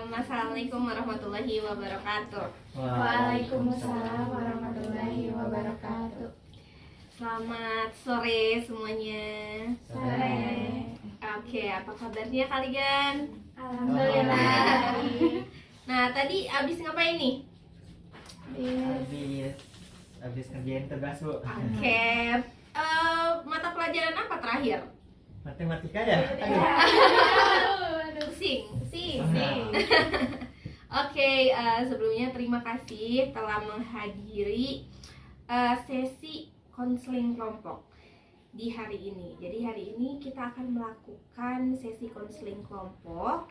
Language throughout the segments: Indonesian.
Assalamualaikum warahmatullahi wabarakatuh. Waalaikumsalam warahmatullahi wabarakatuh. Selamat sore semuanya. Sore. Oke, apa kabarnya kalian? Alhamdulillah. Nah, tadi abis ngapain nih? Habis ngerjain tugas, Bu. Oke, mata pelajaran apa terakhir? Matematika ya? Pusing. Nah. Oke, sebelumnya terima kasih telah menghadiri sesi konseling kelompok di hari ini. Jadi hari ini kita akan melakukan sesi konseling kelompok.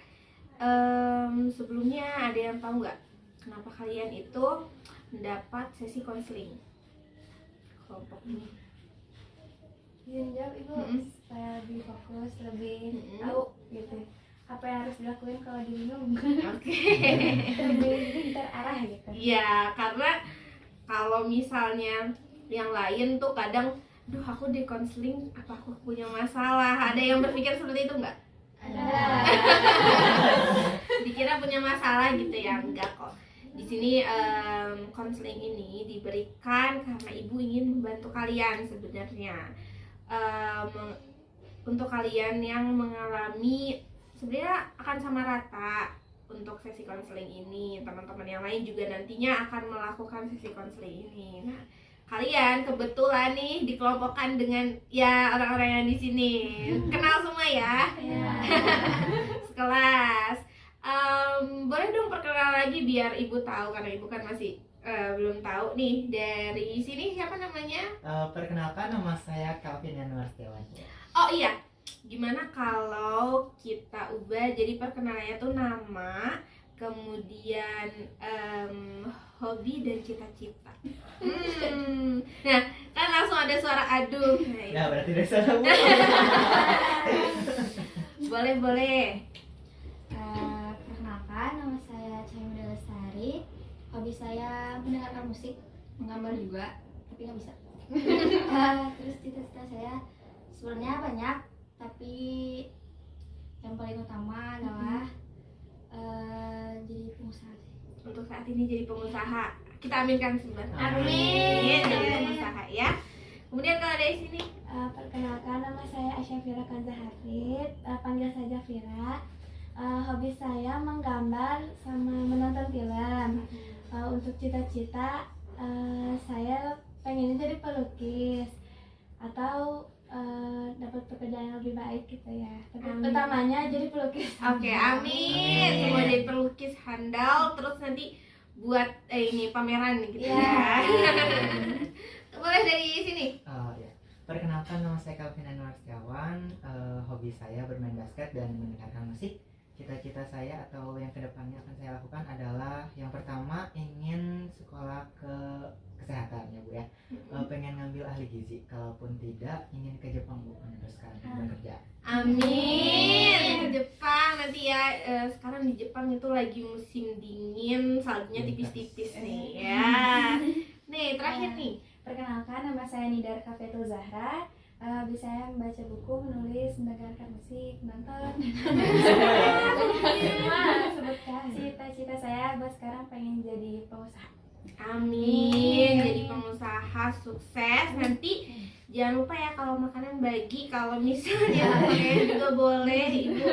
Sebelumnya ada yang tahu nggak kenapa kalian itu mendapat sesi konseling kelompok ini? Jawab Ibu, supaya lebih fokus, lebih tahu gitu apa yang harus dilakuin kalau bingung. Oke. Lebih terarah gitu. Iya, karena kalau misalnya yang lain tuh kadang, duh aku di konseling, apa aku punya masalah? Ada yang berpikir seperti itu nggak? Ada. Dikira punya masalah gitu ya? Enggak kok. Di sini konseling ini diberikan karena ibu ingin membantu kalian sebenarnya. Untuk kalian yang mengalami, sebenarnya akan sama rata untuk sesi konseling ini. Teman-teman yang lain juga nantinya akan melakukan sesi konseling ini. Nah, kalian kebetulan nih dikelompokkan dengan ya orang-orang yang di sini. Kenal semua ya? Sekelas. Boleh dong perkenalan lagi biar ibu tahu, karena ibu kan masih belum tahu nih. Dari sini siapa namanya? Perkenalkan, nama saya Calvin Yanuar Setiawan. Oh iya, gimana kalau kita ubah jadi perkenalannya tuh nama, kemudian hobi dan cita-cita. Nah, kan langsung ada suara aduh. Ya, berarti dari sana, Bu. Boleh. Perkenalkan, nama saya Cahaya Lestari. Hobi saya mendengarkan musik, menggambar juga, tapi nggak bisa. Terus cita-cita saya sebenarnya banyak, tapi yang paling utama adalah jadi pengusaha. Untuk saat ini jadi pengusaha. Kita aminkan sebentar. Amin. Jadi pengusaha ya. Kemudian kalau dari sini, Perkenalkan, nama saya Asyafira Kanza Hafid, panggil saja Vira. Hobi saya menggambar sama menonton film. Untuk cita-cita, saya pengen jadi pelukis atau dapat pekerjaan yang lebih baik gitu ya. Tapi Amin. utamanya jadi pelukis. oke, amin. Semua jadi pelukis handal, terus nanti buat ini pameran gitu ya. Boleh dari sini. Ya. Perkenalkan, nama saya Calvin Yanuar Setiawan. Hobi saya bermain basket dan mendengarkan musik. Cita-cita saya atau yang kedepannya akan saya lakukan adalah yang pertama ingin sekolah ke kesehatan ya, Bu ya. Pengen ngambil ahli gizi. Kalaupun tidak, ingin ke Jepang, Bu, meneruskan bekerja. Amin. Ke Jepang nanti ya. Sekarang di Jepang itu lagi musim dingin, saljunya tipis-tipis nih ya. Nih terakhir nih. Perkenalkan, nama saya Nidar Kafetul Zahra. Hobi saya membaca buku, menulis, mendengarkan musik, menonton. Sebutkan. Cita-cita saya buat sekarang pengen jadi pengusaha. Amin. Jadi pengusaha sukses. Nanti jangan lupa ya kalau makanan bagi, kalau misalnya pakai juga boleh, ibu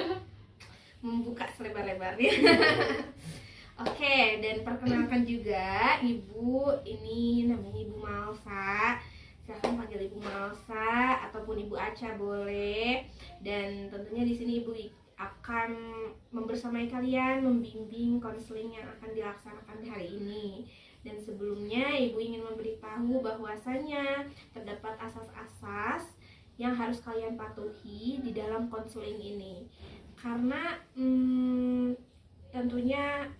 membuka selebar-lebarnya. Oke, dan perkenalkan juga ibu, ini namanya Ibu Malsa. Silahkan panggil Ibu Malsa ataupun Ibu Aca boleh. Dan tentunya di sini Ibu akan membersamai kalian, membimbing konseling yang akan dilaksanakan di hari ini. Dan sebelumnya Ibu ingin memberitahu bahwasanya terdapat asas-asas yang harus kalian patuhi di dalam konseling ini. Karena tentunya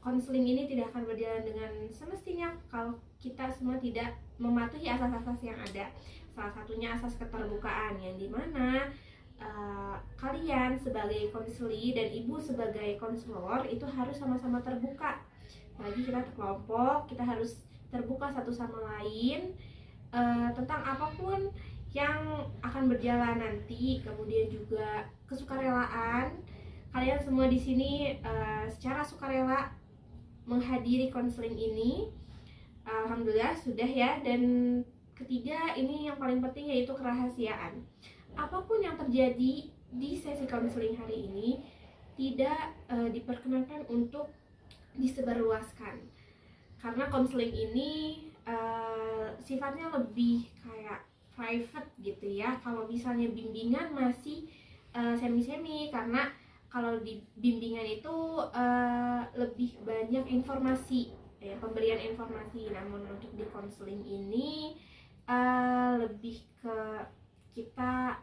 konseling ini tidak akan berjalan dengan semestinya kalau kita semua tidak mematuhi asas-asas yang ada. Salah satunya asas keterbukaan, yang dimana kalian sebagai konseli dan ibu sebagai konselor itu harus sama-sama terbuka. Apalagi kita kelompok, kita harus terbuka satu sama lain tentang apapun yang akan berjalan nanti. Kemudian juga kesukarelaan, kalian semua di sini secara sukarela menghadiri konseling ini. Alhamdulillah sudah ya. Dan ketiga, ini yang paling penting yaitu kerahasiaan. Apapun yang terjadi di sesi konseling hari ini tidak diperkenankan untuk disebarluaskan, karena konseling ini sifatnya lebih kayak private gitu ya. Kalau misalnya bimbingan masih semi-semi, karena kalau di bimbingan itu lebih banyak informasi ya, pemberian informasi. Namun untuk di konseling ini lebih ke kita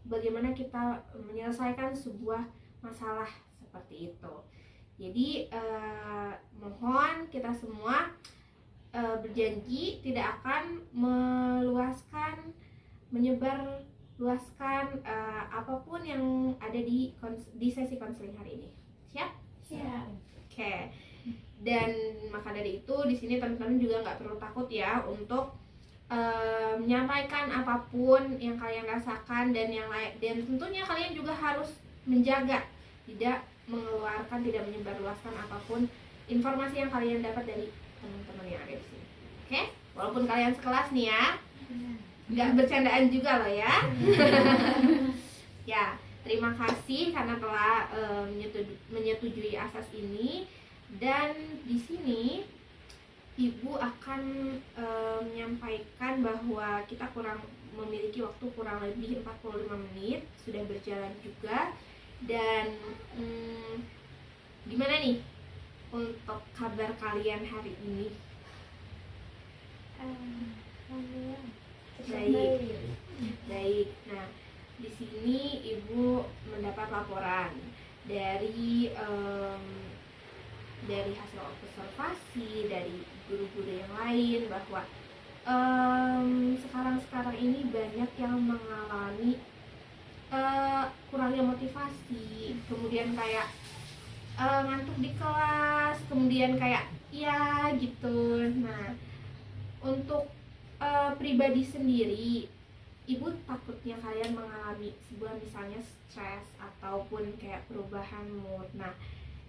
bagaimana kita menyelesaikan sebuah masalah seperti itu. Jadi mohon kita semua berjanji tidak akan menyebarluaskan apapun yang ada di sesi konseling hari ini. Siap? Siap. Oke. Dan maka dari itu di sini teman-teman juga nggak perlu takut ya untuk menyampaikan apapun yang kalian rasakan dan yang lain, dan tentunya kalian juga harus menjaga tidak mengeluarkan, tidak menyebarluaskan apapun informasi yang kalian dapat dari teman-teman yang ada di sini. Oke? Walaupun kalian sekelas nih ya, nggak bercandaan juga loh ya. Ya, terima kasih karena telah menyetujui asas ini. Dan di sini Ibu akan menyampaikan bahwa kita memiliki waktu kurang lebih 45 menit, sudah berjalan juga. Dan gimana nih untuk kabar kalian hari ini? Baik. Nah, di sini Ibu mendapat laporan dari hasil observasi dari guru-guru yang lain bahwa sekarang ini banyak yang mengalami kurangnya motivasi, kemudian kayak ngantuk di kelas, kemudian kayak ya gitu. Nah, untuk pribadi sendiri, Ibu takutnya kalian mengalami sebuah misalnya stres ataupun kayak perubahan mood. Nah,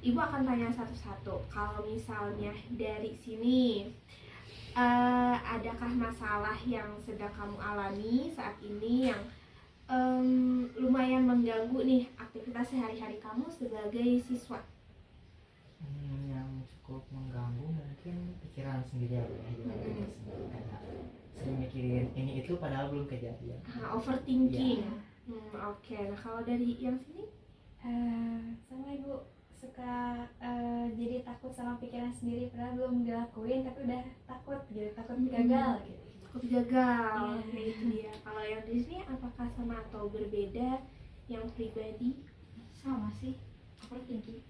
Ibu akan tanya satu-satu. Kalau misalnya dari sini adakah masalah yang sedang kamu alami saat ini yang lumayan mengganggu nih aktivitas sehari-hari kamu sebagai siswa? Yang cukup mengganggu mungkin pikiran sendiri ya, kayak sering mikirin ini itu padahal belum kejadian. Overthinking. Oke. Nah, kalau dari yang sini? Sama Ibu, suka jadi takut sama pikiran sendiri padahal belum dilakuin tapi udah takut gitu, takut gagal gitu. Takut gagal. Nah, itu dia. Kalau yang di sini apakah sama atau berbeda yang pribadi? Sama sih, overthinking.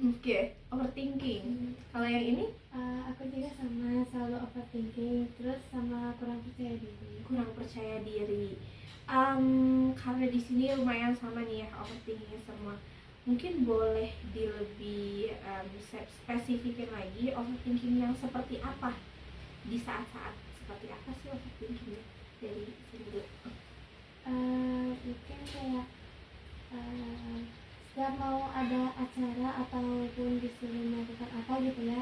Oke, overthinking. Kalau yang ini? Aku juga sama, selalu overthinking, terus sama kurang percaya diri. Kurang percaya diri. Karena di sini lumayan sama nih ya overthinking semua. Mungkin boleh lebih spesifikin lagi overthinking yang seperti apa, di saat-saat seperti apa sih overthinkingnya dari sini dulu? Mungkin kayak setiap mau ada acara ataupun disuruh melakukan apa gitu ya,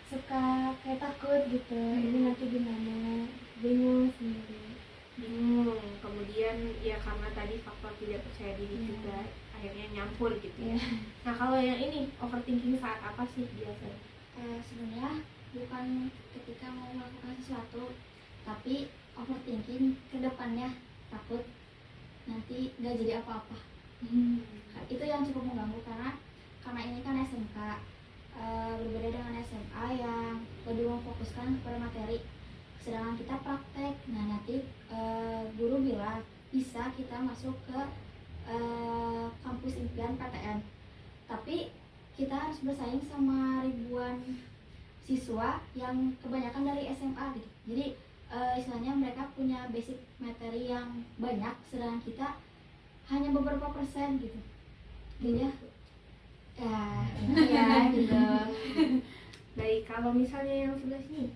suka kayak takut gitu, ini nanti gimana, bingung sendiri. Bingung, kemudian ya karena tadi faktor tidak percaya diri juga akhirnya nyampur gitu ya. Nah, kalau yang ini overthinking saat apa sih biasanya? Sebenarnya bukan ketika mau melakukan sesuatu, tapi overthinking ke depannya, takut nanti nggak jadi apa-apa. Itu yang cukup mengganggu karena ini kan SMK, berbeda dengan SMA yang lebih memfokuskan kepada materi, sedangkan kita praktek. Nah, nanti guru bilang bisa kita masuk ke kampus impian PTN, tapi kita harus bersaing sama ribuan siswa yang kebanyakan dari SMA gitu. Jadi istilahnya mereka punya basic materi yang banyak, sedangkan kita hanya beberapa persen gitu. Jadi ya gitu. Baik, kalau misalnya yang sebelah sini?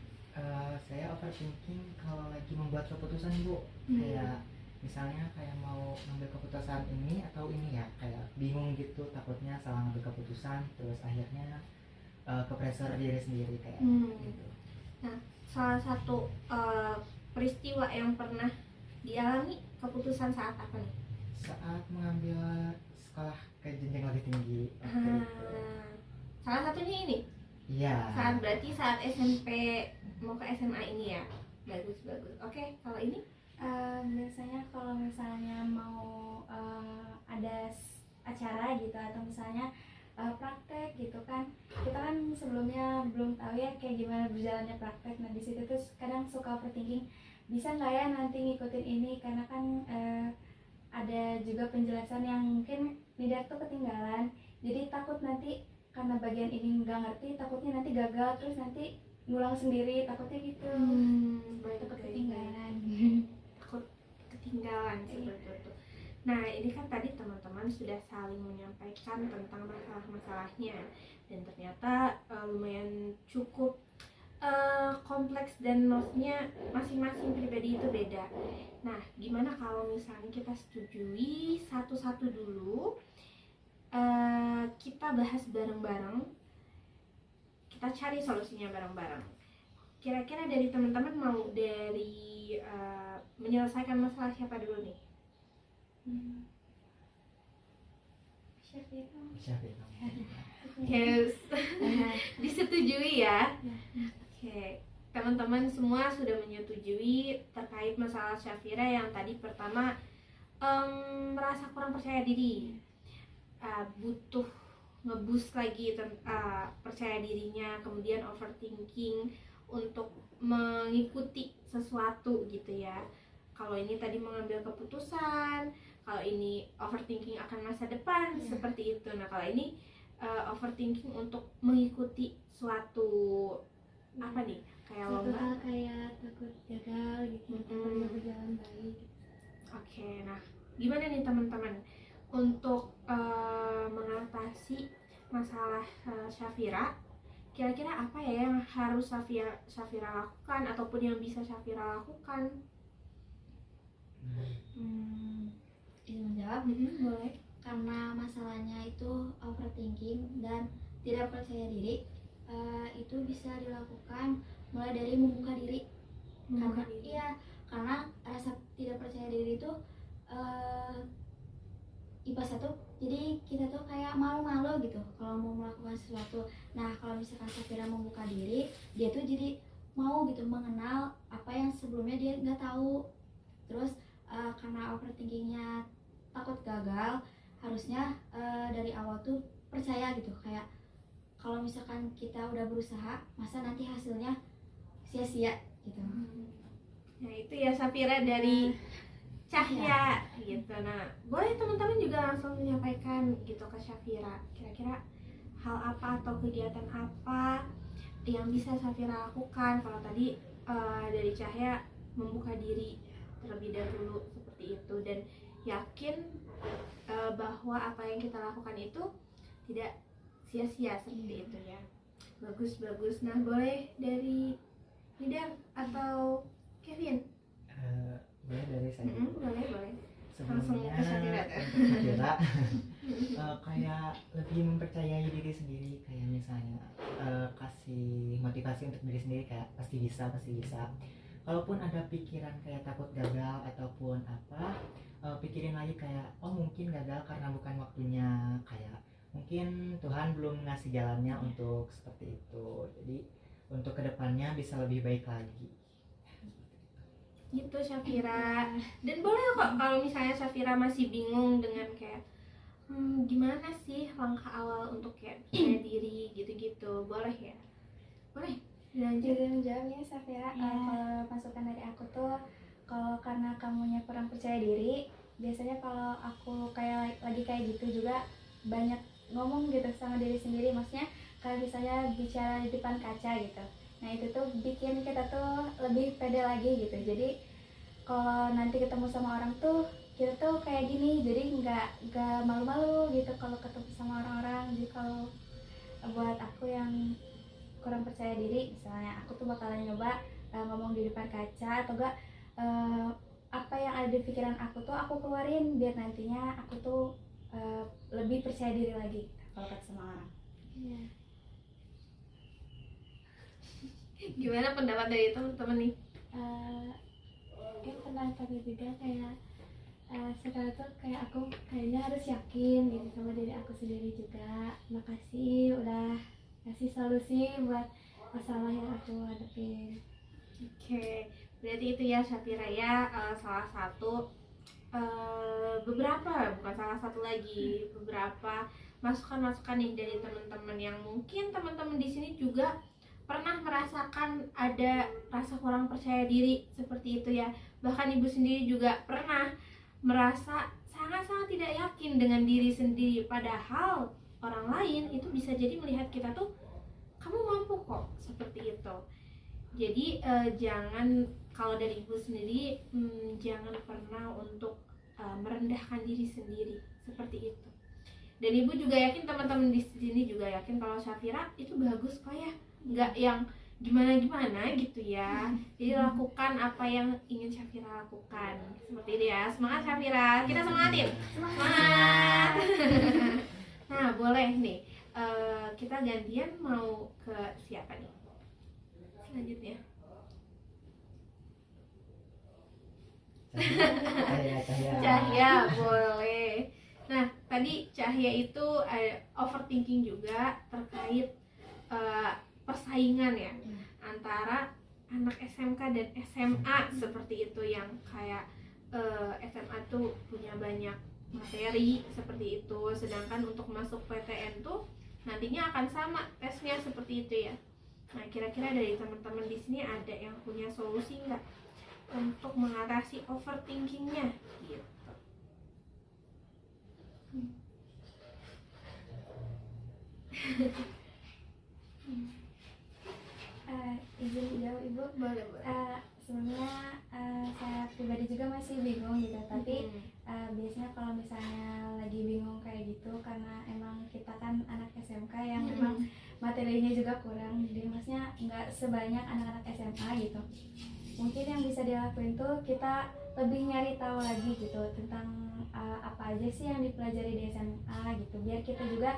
Saya overthinking kalau lagi membuat keputusan, Bu. Kayak misalnya kayak mau ngambil keputusan ini atau ini ya, kayak bingung gitu, takutnya salah ngambil keputusan terus akhirnya ke pressure diri sendiri kayak gitu. Nah, salah satu peristiwa yang pernah dialami keputusan saat apa nih? Saat mengambil sekolah ke jenjang lebih tinggi waktu itu. Salah satunya ini Iya. saat SMP mau ke SMA ini ya. Bagus. Oke, kalau ini Biasanya kalau misalnya mau ada acara gitu atau misalnya praktek gitu kan, kita kan sebelumnya belum tahu ya kayak gimana berjalannya praktek. Nah di situ tuh kadang suka overthinking, bisa nggak ya nanti ngikutin ini, karena kan ada juga penjelasan yang mungkin Nida tuh ketinggalan, jadi takut nanti karena bagian ini nggak ngerti, takutnya nanti gagal terus nanti ngulang sendiri, takutnya gitu. Takut ketinggalan. takut ketinggalan seperti itu. Nah, ini kan tadi teman-teman sudah saling menyampaikan tentang masalah-masalahnya, dan ternyata lumayan cukup kompleks dan maksudnya masing-masing pribadi itu beda. Nah, gimana kalau misalnya kita setujui satu-satu dulu, kita bahas bareng-bareng, kita cari solusinya bareng-bareng. Kira-kira dari teman-teman mau dari menyelesaikan masalah siapa dulu nih? Yes. Disetujui ya. Oke, teman-teman semua sudah menyetujui terkait masalah Syafira yang tadi pertama merasa kurang percaya diri, butuh ngeboost lagi percaya dirinya, kemudian overthinking untuk mengikuti sesuatu gitu ya. Kalau ini tadi mengambil keputusan, kalau ini overthinking akan masa depan seperti itu. Nah, kalau ini overthinking untuk mengikuti suatu apa nih, kayak Suatu lomba. hal kayak takut gagal gitu, takut nggak berjalan baik. Oke, nah gimana nih teman-teman untuk mengatasi masalah Syafira? Kira-kira apa ya yang harus Syafira lakukan ataupun yang bisa Syafira lakukan? Izin menjawab. Boleh. Karena masalahnya itu overthinking dan tidak percaya diri, itu bisa dilakukan mulai dari membuka diri. Karena rasa tidak percaya diri itu IPA 1, jadi kita tuh kayak malu-malu gitu kalau mau melakukan sesuatu. Nah, kalau misalkan Syafira membuka diri, dia tuh jadi mau gitu mengenal apa yang sebelumnya dia nggak tahu. Terus karena overthinkingnya takut gagal, harusnya dari awal tuh percaya gitu, kayak kalau misalkan kita udah berusaha, masa nanti hasilnya sia-sia gitu. Nah, itu ya Syafira dari Cahya gitu. Nah, boleh teman-teman juga langsung menyampaikan gitu ke Syafira, kira-kira hal apa atau kegiatan apa yang bisa Syafira lakukan. Kalau tadi dari Cahya membuka diri terlebih dahulu seperti itu, dan yakin bahwa apa yang kita lakukan itu tidak sia-sia seperti itu ya. Bagus. Nah, boleh dari Nidar atau Kevin? Boleh dari saya. Boleh. Sebelumnya Langsung ke Syafira. untuk Syafira, kayak lebih mempercayai diri sendiri, kayak misalnya kasih motivasi untuk diri sendiri, kayak pasti bisa. Kalaupun ada pikiran kayak takut gagal ataupun apa, pikirin lagi kayak mungkin gagal karena bukan waktunya, kayak mungkin Tuhan belum ngasih jalannya untuk seperti itu, jadi untuk kedepannya bisa lebih baik lagi Gitu Syafira. Dan boleh kok kalau misalnya Syafira masih bingung dengan kayak gimana sih langkah awal untuk kayak percaya diri gitu-gitu, boleh ya? Boleh dilanjut. Jadi menjawabnya Syafira, kalau masukan dari aku tuh, kalau karena kamunya kurang percaya diri, biasanya kalau aku lagi kayak gitu juga banyak ngomong gitu sama diri sendiri, maksudnya kayak misalnya bicara di depan kaca gitu. Nah itu tuh bikin kita tuh lebih pede lagi gitu. Jadi kalau nanti ketemu sama orang tuh kita tuh kayak gini, jadi nggak malu-malu gitu kalau ketemu sama orang-orang. Jadi kalau buat aku yang kurang percaya diri, misalnya aku tuh bakalan nyoba ngomong di depan kaca, atau enggak apa yang ada di pikiran aku tuh aku keluarin biar nantinya aku tuh lebih percaya diri lagi kalau kata sama orang. ya. Gimana pendapat dari teman-teman nih? Mungkin pernah tadi juga kayak sekarang tuh kayak aku kayaknya harus yakin gitu sama diri aku sendiri juga. Makasih udah kasih solusi buat masalah yang aku hadapin. Oke, berarti itu ya Syafira ya, salah satu beberapa, bukan salah satu lagi, beberapa masukan-masukan nih dari teman-teman yang mungkin teman-teman di sini juga pernah merasakan ada rasa kurang percaya diri seperti itu ya. Bahkan ibu sendiri juga pernah merasa sangat-sangat tidak yakin dengan diri sendiri, padahal orang lain itu bisa jadi melihat kita tuh kamu mampu kok, seperti itu. Jadi jangan, kalau dari ibu sendiri jangan pernah untuk merendahkan diri sendiri seperti itu. Dan ibu juga yakin teman-teman di sini juga yakin kalau Syafira itu bagus kok ya, nggak yang gimana-gimana gitu ya. Jadi lakukan apa yang ingin Syafira lakukan, seperti itu ya. Semangat Syafira, kita semangatin. Semangat. Nah boleh nih, kita gantian mau ke siapa nih selanjutnya? Cahya boleh. Nah tadi Cahya itu overthinking juga terkait persaingan ya antara anak SMK dan SMA seperti itu, yang kayak SMA tuh punya banyak materi seperti itu, sedangkan untuk masuk PTN tuh nantinya akan sama tesnya seperti itu ya. Nah kira-kira dari teman-teman di sini ada yang punya solusi nggak untuk mengatasi overthinkingnya gitu? Izin jauh ibu. Boleh. Sebenarnya saya pribadi juga masih bingung gitu, tapi biasanya kalau misalnya lagi bingung kayak gitu karena emang kita kan anak SMK yang memang materinya juga kurang, jadi maksudnya nggak sebanyak anak-anak SMA gitu. Mungkin yang bisa dilakuin tuh kita lebih nyari tahu lagi gitu tentang apa aja sih yang dipelajari di SMA gitu, biar kita juga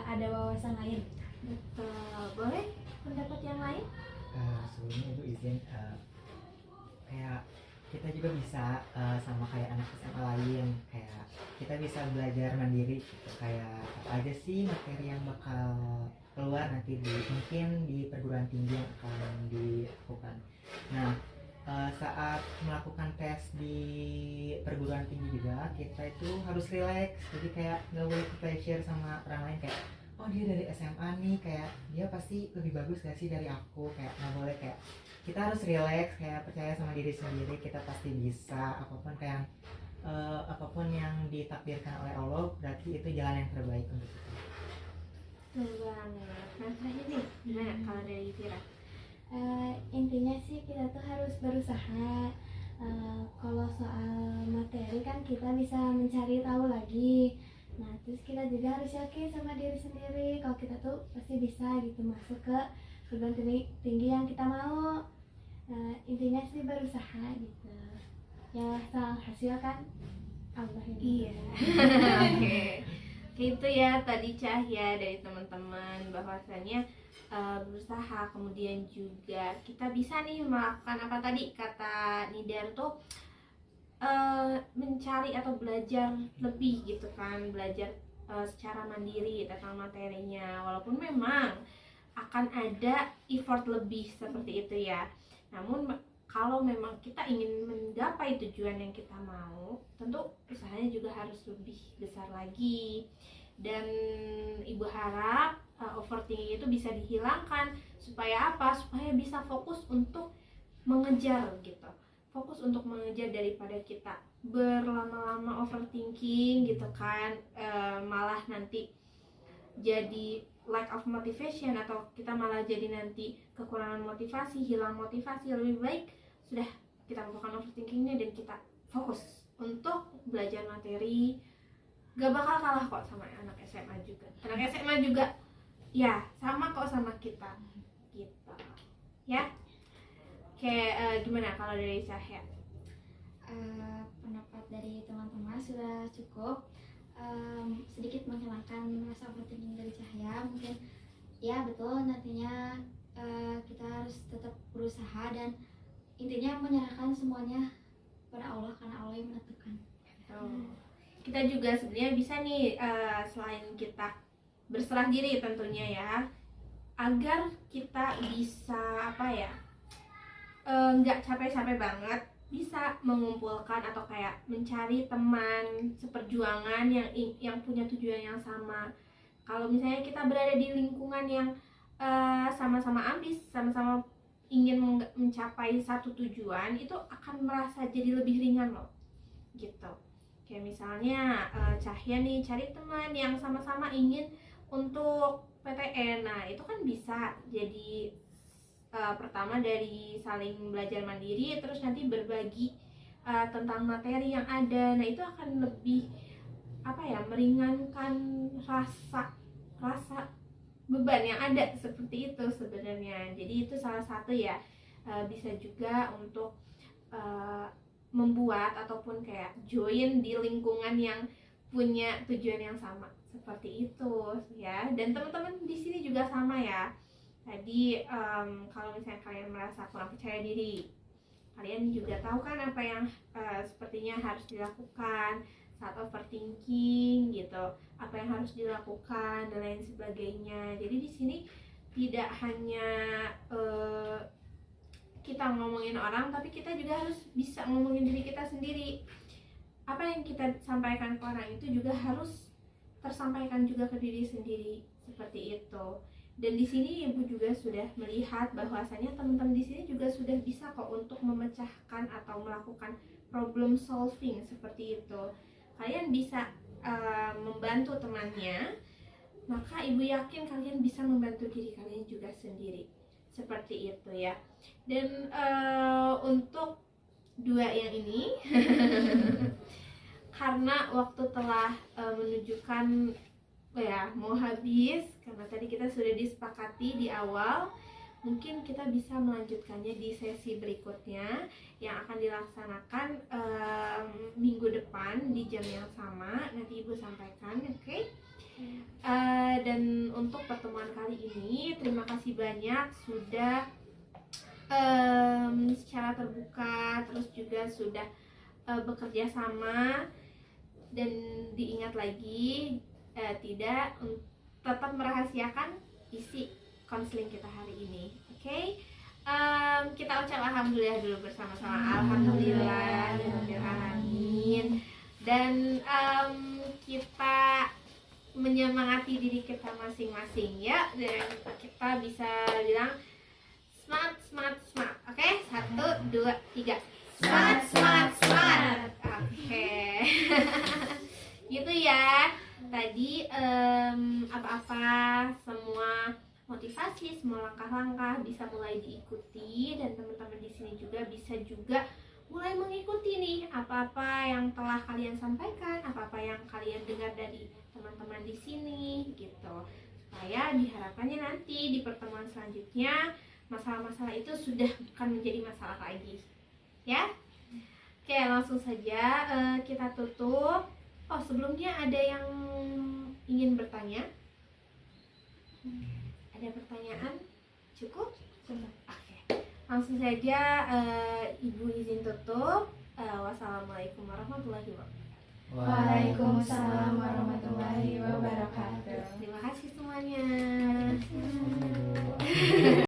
ada wawasan lain. Betul. Boleh pendapat yang lain? Sebelumnya ibu izin, kayak kita juga bisa sama kayak anak SMA lain, kayak kita bisa belajar mandiri gitu, kayak apa aja sih materi yang bakal keluar nanti mungkin di perguruan tinggi yang akan dilakukan. Nah saat melakukan tes di perguruan tinggi juga kita itu harus relax, jadi kayak nggak boleh kita share sama orang lain kayak oh dia dari SMA nih, kayak dia pasti lebih bagus gak sih dari aku, kayak nggak boleh, kayak kita harus relax, kayak percaya sama diri sendiri, kita pasti bisa apapun yang ditakdirkan oleh Allah, berarti itu jalan yang terbaik untuk kita. Betul banget. Nah terakhir nih gimana kalau dari Vira? Intinya sih kita tuh harus berusaha. Kalau soal materi kan kita bisa mencari tahu lagi. Nah terus kita juga harus yakin sama diri sendiri kalau kita tuh pasti bisa gitu masuk ke perguruan tinggi yang kita mau. Intinya sih berusaha gitu. Ya soal hasil kan Allah yang Iya. Oke. Itu ya tadi Cahya dari teman-teman bahwasannya berusaha, kemudian juga kita bisa nih melakukan apa tadi kata Nidar tuh mencari atau belajar lebih gitu kan, belajar secara mandiri tentang materinya, walaupun memang akan ada effort lebih seperti itu ya. Namun kalau memang kita ingin menggapai tujuan yang kita mau, tentu usahanya juga harus lebih besar lagi. Dan ibu harap overthinking itu bisa dihilangkan supaya apa? Supaya bisa fokus untuk mengejar gitu. Fokus untuk mengejar daripada kita berlama-lama overthinking gitu kan, malah nanti jadi lack of motivation atau kita malah jadi nanti kekurangan motivasi, hilang motivasi. Lebih baik sudah kita lakukan overthinkingnya dan kita fokus untuk belajar materi. Gak bakal kalah kok sama anak SMA juga. Anak SMA juga ya sama kok sama kita gitu ya. Kayak gimana kalau dari Cahya? pendapat dari teman-teman sudah cukup sedikit menghilangkan rasa overthinking dari Cahya. Mungkin ya betul, nantinya kita harus tetap berusaha dan intinya menyerahkan semuanya pada Allah karena Allah yang menentukan. Kita juga sebenarnya bisa nih selain kita berserah diri tentunya ya, agar kita bisa nggak capek-capek banget, bisa mengumpulkan atau kayak mencari teman seperjuangan yang punya tujuan yang sama. Kalau misalnya kita berada di lingkungan yang sama-sama ambis, sama-sama ingin mencapai satu tujuan, itu akan merasa jadi lebih ringan loh, gitu. Kayak misalnya Cahya nih cari teman yang sama-sama ingin untuk PTN, nah itu kan bisa jadi pertama dari saling belajar mandiri, terus nanti berbagi tentang materi yang ada. Nah itu akan lebih meringankan rasa beban yang ada seperti itu sebenarnya. Jadi itu salah satu ya, bisa juga untuk membuat ataupun kayak join di lingkungan yang punya tujuan yang sama seperti itu ya. Dan teman-teman di sini juga sama ya. Tadi kalau misalnya kalian merasa kurang percaya diri, kalian juga tahu kan apa yang sepertinya harus dilakukan saat overthinking gitu, apa yang harus dilakukan dan lain sebagainya. Jadi di sini tidak hanya kita ngomongin orang, tapi kita juga harus bisa ngomongin diri kita sendiri. Apa yang kita sampaikan ke orang itu juga harus tersampaikan juga ke diri sendiri, seperti itu. Dan di sini Ibu juga sudah melihat bahwasanya teman-teman di sini juga sudah bisa kok untuk memecahkan atau melakukan problem solving seperti itu. Kalian bisa membantu temannya, maka Ibu yakin kalian bisa membantu diri kalian juga sendiri, seperti itu ya. Dan untuk dua yang ini karena waktu telah menunjukkan mau habis, karena tadi kita sudah disepakati di awal, mungkin kita bisa melanjutkannya di sesi berikutnya yang akan dilaksanakan minggu depan di jam yang sama, nanti Ibu sampaikan, oke? Dan untuk pertemuan kali ini terima kasih banyak sudah secara terbuka, terus juga sudah bekerja sama, dan diingat lagi tetap merahasiakan isi konseling kita hari ini, oke? Kita ucap alhamdulillah dulu bersama-sama. Alhamdulillah alamin. Dan kita menyemangati diri kita masing-masing ya, dan kita bisa bilang smart, oke? 1, 2, 3 smart, oke. Gitu ya. Tadi apa-apa, semua motivasi, semua langkah-langkah bisa mulai diikuti, dan teman-teman di sini juga bisa juga mulai mengikuti nih apa-apa yang telah kalian sampaikan, apa-apa yang kalian dengar dari teman-teman di sini gitu. Supaya diharapkannya nanti di pertemuan selanjutnya masalah-masalah itu sudah bukan menjadi masalah lagi. Ya. Oke, langsung saja kita tutup. Oh, sebelumnya ada yang ingin bertanya? Ada pertanyaan? Cukup? Oke. Langsung saja Ibu izin tutup. Wassalamualaikum warahmatullahi wabarakatuh. Waalaikumsalam warahmatullahi wabarakatuh. Terima kasih semuanya.